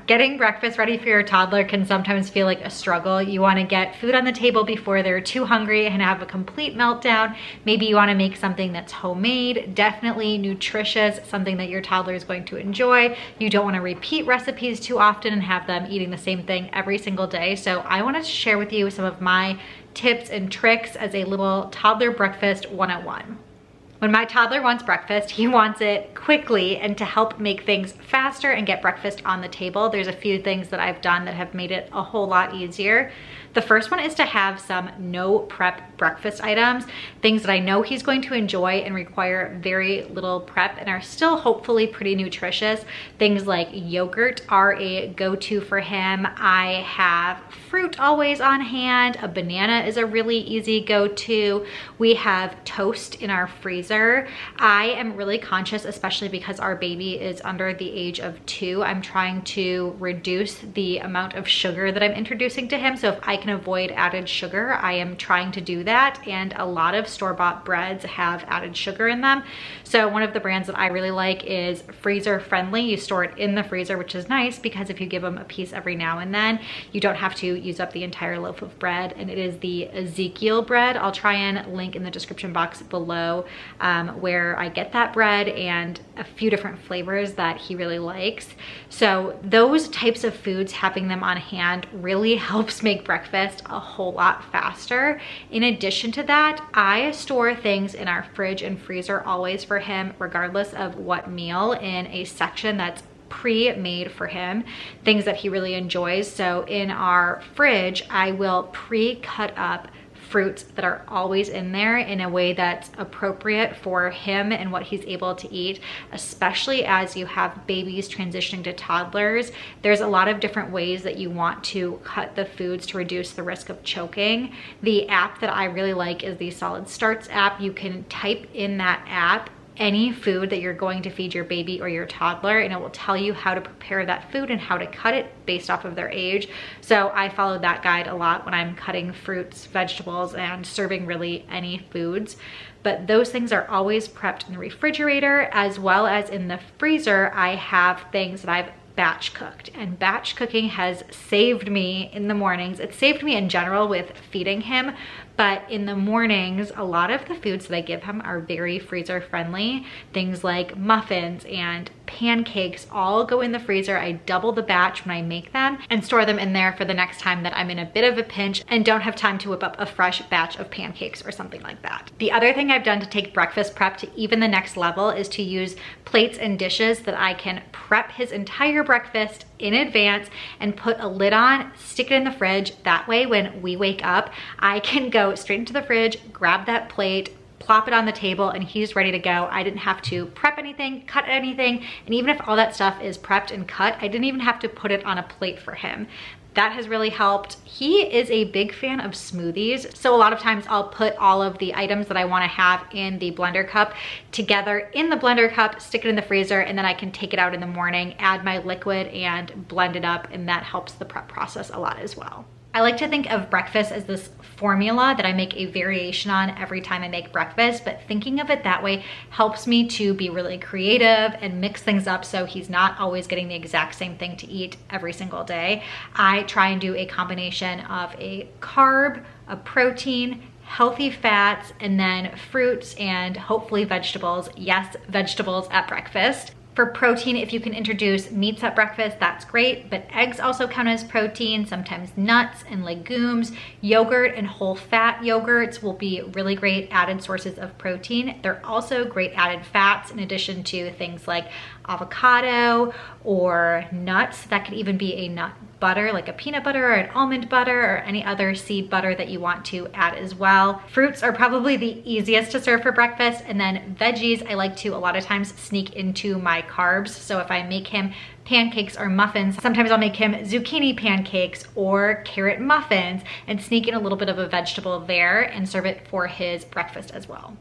Getting breakfast ready for your toddler can sometimes feel like a struggle. You want to get food on the table before they're too hungry and have a complete meltdown. Maybe you want to make something that's homemade, definitely nutritious, something that your toddler is going to enjoy. You don't want to repeat recipes too often and have them eating the same thing every single day. So I wanted to share with you some of my tips and tricks as a little toddler breakfast 101. When my toddler wants breakfast, he wants it quickly, and to help make things faster and get breakfast on the table, there's a few things that I've done that have made it a whole lot easier. The first one is to have some no prep breakfast items, things that I know he's going to enjoy and require very little prep and are still hopefully pretty nutritious. Things like yogurt are a go-to for him. I have fruit always on hand. A banana is a really easy go-to. We have toast in our freezer. I am really conscious, especially because our baby is under the age of 2. I'm trying to reduce the amount of sugar that I'm introducing to him. So if I can avoid added sugar, I am trying to do that, and a lot of store-bought breads have added sugar in them. So one of the brands that I really like is freezer friendly. You store it in the freezer, which is nice because if you give them a piece every now and then, you don't have to use up the entire loaf of bread, and it is the Ezekiel bread. I'll try and link in the description box below where I get that bread and a few different flavors that he really likes. So those types of foods, having them on hand really helps make breakfast a whole lot faster. In addition to that, I store things in our fridge and freezer always for him, regardless of what meal, in a section that's pre-made for him, things that he really enjoys. So in our fridge, I will pre-cut up fruits that are always in there in a way that's appropriate for him and what he's able to eat, especially as you have babies transitioning to toddlers. There's a lot of different ways that you want to cut the foods to reduce the risk of choking. The app that I really like is the Solid Starts app. You can type in that app any food that you're going to feed your baby or your toddler, and it will tell you how to prepare that food and how to cut it based off of their age. So I follow that guide a lot when I'm cutting fruits, vegetables, and serving really any foods. But those things are always prepped in the refrigerator, as well as in the freezer. I have things that I've batch cooked, and batch cooking has saved me in the mornings. It's saved me in general with feeding him, but in the mornings, a lot of the foods that I give him are very freezer friendly. Things like muffins and pancakes all go in the freezer. I double the batch when I make them and store them in there for the next time that I'm in a bit of a pinch and don't have time to whip up a fresh batch of pancakes or something like that. The other thing I've done to take breakfast prep to even the next level is to use plates and dishes that I can prep his entire breakfast in advance and put a lid on, stick it in the fridge. That way, when we wake up, I can go straight into the fridge, grab that plate, plop it on the table, and he's ready to go. I didn't have to prep anything, cut anything, and even if all that stuff is prepped and cut, I didn't even have to put it on a plate for him. That has really helped. He is a big fan of smoothies, so a lot of times I'll put all of the items that I want to have in the blender cup together in the blender cup, stick it in the freezer, and then I can take it out in the morning, add my liquid, and blend it up, and that helps the prep process a lot as well. I like to think of breakfast as this formula that I make a variation on every time I make breakfast, but thinking of it that way helps me to be really creative and mix things up so he's not always getting the exact same thing to eat every single day. I try and do a combination of a carb, a protein, healthy fats, and then fruits and hopefully vegetables. Yes, vegetables at breakfast. For protein, if you can introduce meats at breakfast, that's great, but eggs also count as protein, sometimes nuts and legumes. Yogurt and whole fat yogurts will be really great added sources of protein. They're also great added fats in addition to things like avocado or nuts. That could even be a nut butter, like a peanut butter or an almond butter or any other seed butter that you want to add as well. Fruits are probably the easiest to serve for breakfast, and then veggies I like to a lot of times sneak into my carbs. So if I make him pancakes or muffins, sometimes I'll make him zucchini pancakes or carrot muffins and sneak in a little bit of a vegetable there and serve it for his breakfast as well.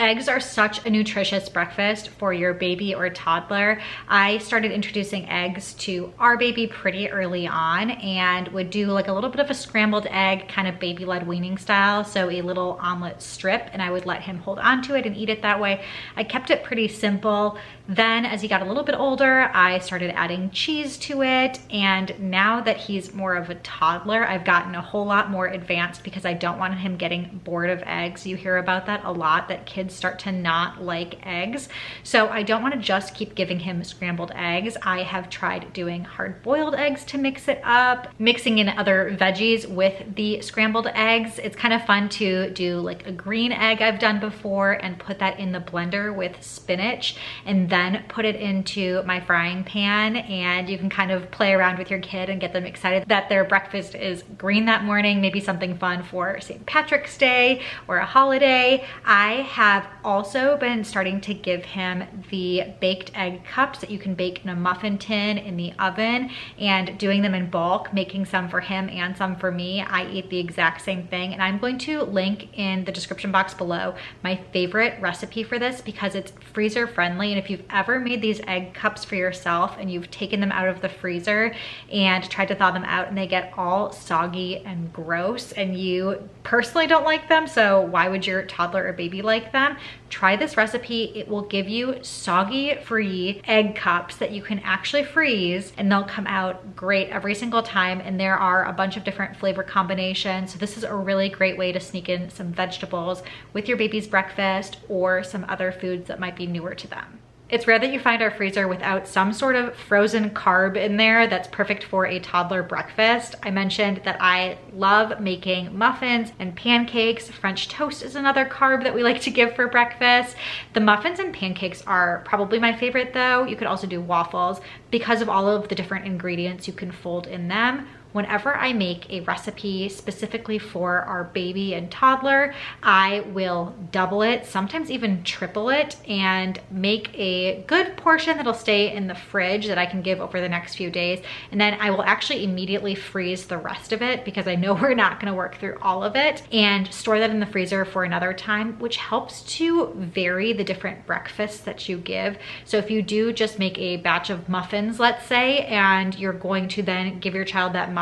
Eggs are such a nutritious breakfast for your baby or toddler. I started introducing eggs to our baby pretty early on and would do like a little bit of a scrambled egg, kind of baby-led weaning style. So a little omelet strip, and I would let him hold on to it and eat it that way. I kept it pretty simple. Then as he got a little bit older, I started adding cheese to it. And now that he's more of a toddler, I've gotten a whole lot more advanced because I don't want him getting bored of eggs. You hear about that a lot, that kids start to not like eggs. So I don't want to just keep giving him scrambled eggs. I have tried doing hard-boiled eggs to mix it up, mixing in other veggies with the scrambled eggs. It's kind of fun to do like a green egg I've done before and put that in the blender with spinach and then put it into my frying pan, and you can kind of play around with your kid and get them excited that their breakfast is green that morning, maybe something fun for St. Patrick's Day or a holiday. I have also been starting to give him the baked egg cups that you can bake in a muffin tin in the oven, and doing them in bulk, making some for him and some for me. I eat the exact same thing, and I'm going to link in the description box below my favorite recipe for this because it's freezer friendly. And if you've ever made these egg cups for yourself and you've taken them out of the freezer and tried to thaw them out and they get all soggy and gross and you personally don't like them, so why would your toddler or baby like them? Try this recipe. It will give you soggy free egg cups that you can actually freeze, and they'll come out great every single time. And there are a bunch of different flavor combinations. So this is a really great way to sneak in some vegetables with your baby's breakfast or some other foods that might be newer to them. It's rare that you find our freezer without some sort of frozen carb in there that's perfect for a toddler breakfast. I mentioned that I love making muffins and pancakes. French toast is another carb that we like to give for breakfast. The muffins and pancakes are probably my favorite though. You could also do waffles because of all of the different ingredients you can fold in them. Whenever I make a recipe specifically for our baby and toddler, I will double it, sometimes even triple it, and make a good portion that'll stay in the fridge that I can give over the next few days. And then I will actually immediately freeze the rest of it because I know we're not gonna work through all of it, and store that in the freezer for another time, which helps to vary the different breakfasts that you give. So if you do just make a batch of muffins, let's say, and you're going to then give your child that muffin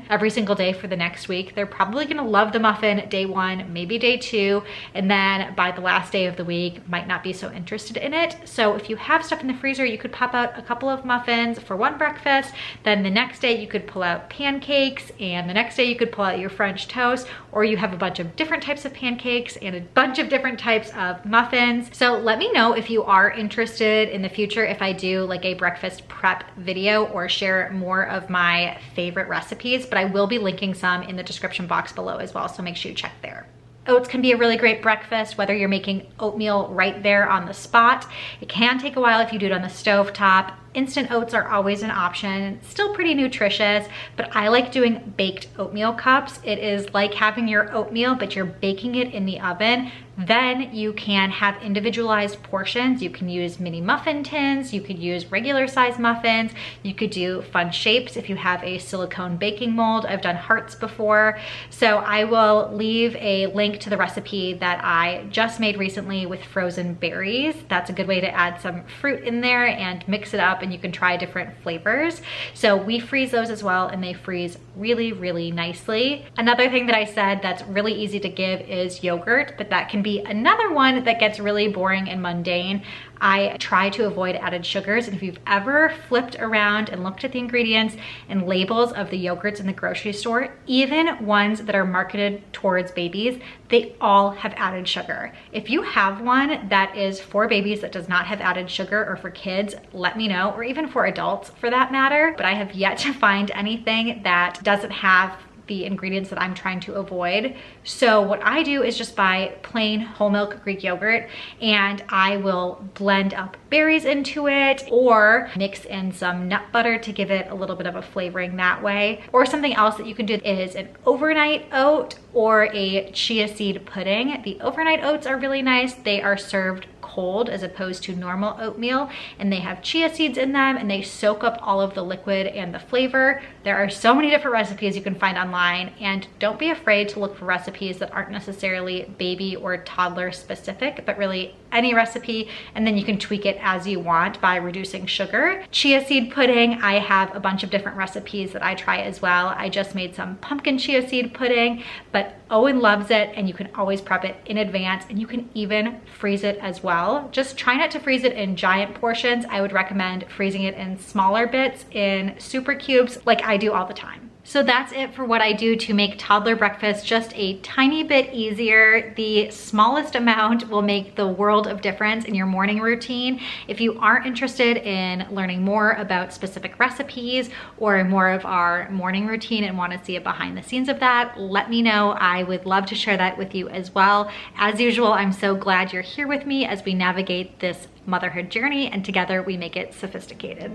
every single day for the next week, they're probably gonna love the muffin day one, maybe day two, and then by the last day of the week might not be so interested in it. So if you have stuff in the freezer, you could pop out a couple of muffins for one breakfast, then the next day you could pull out pancakes, and the next day you could pull out your French toast, or you have a bunch of different types of pancakes and a bunch of different types of muffins. So let me know if you are interested in the future if I do like a breakfast prep video or share more of my favorite recipes, but I will be linking some in the description box below as well, so make sure you check there. Oats can be a really great breakfast, whether you're making oatmeal right there on the spot. It can take a while if you do it on the stove top. Instant oats are always an option. It's still pretty nutritious, but I like doing baked oatmeal cups. It is like having your oatmeal, but you're baking it in the oven. Then you can have individualized portions. You can use mini muffin tins. You could use regular size muffins. You could do fun shapes if you have a silicone baking mold. I've done hearts before. So I will leave a link to the recipe that I just made recently with frozen berries. That's a good way to add some fruit in there and mix it up, and you can try different flavors. So we freeze those as well, and they freeze really, really nicely. Another thing that I said that's really easy to give is yogurt, but that can be another one that gets really boring and mundane. I try to avoid added sugars, and if you've ever flipped around and looked at the ingredients and labels of the yogurts in the grocery store, even ones that are marketed towards babies, they all have added sugar. If you have one that is for babies that does not have added sugar, or for kids, let me know, or even for adults for that matter, but I have yet to find anything that doesn't have the ingredients that I'm trying to avoid. So what I do is just buy plain whole milk Greek yogurt, and I will blend up berries into it, or mix in some nut butter to give it a little bit of a flavoring that way. Or something else that you can do is an overnight oat or a chia seed pudding. The overnight oats are really nice. They are served cold as opposed to normal oatmeal, and they have chia seeds in them and they soak up all of the liquid and the flavor. There are so many different recipes you can find online, and don't be afraid to look for recipes that aren't necessarily baby or toddler specific, but really any recipe, and then you can tweak it as you want by reducing sugar. Chia seed pudding, I have a bunch of different recipes that I try as well. I just made some pumpkin chia seed pudding, but Owen loves it, and you can always prep it in advance, and you can even freeze it as well. Just try not to freeze it in giant portions. I would recommend freezing it in smaller bits in super cubes like I do all the time. So that's it for what I do to make toddler breakfast just a tiny bit easier. The smallest amount will make the world of difference in your morning routine. If you are interested in learning more about specific recipes or more of our morning routine and want to see a behind the scenes of that, let me know. I would love to share that with you as well. As usual, I'm so glad you're here with me as we navigate this motherhood journey, and together we make it sophisticated.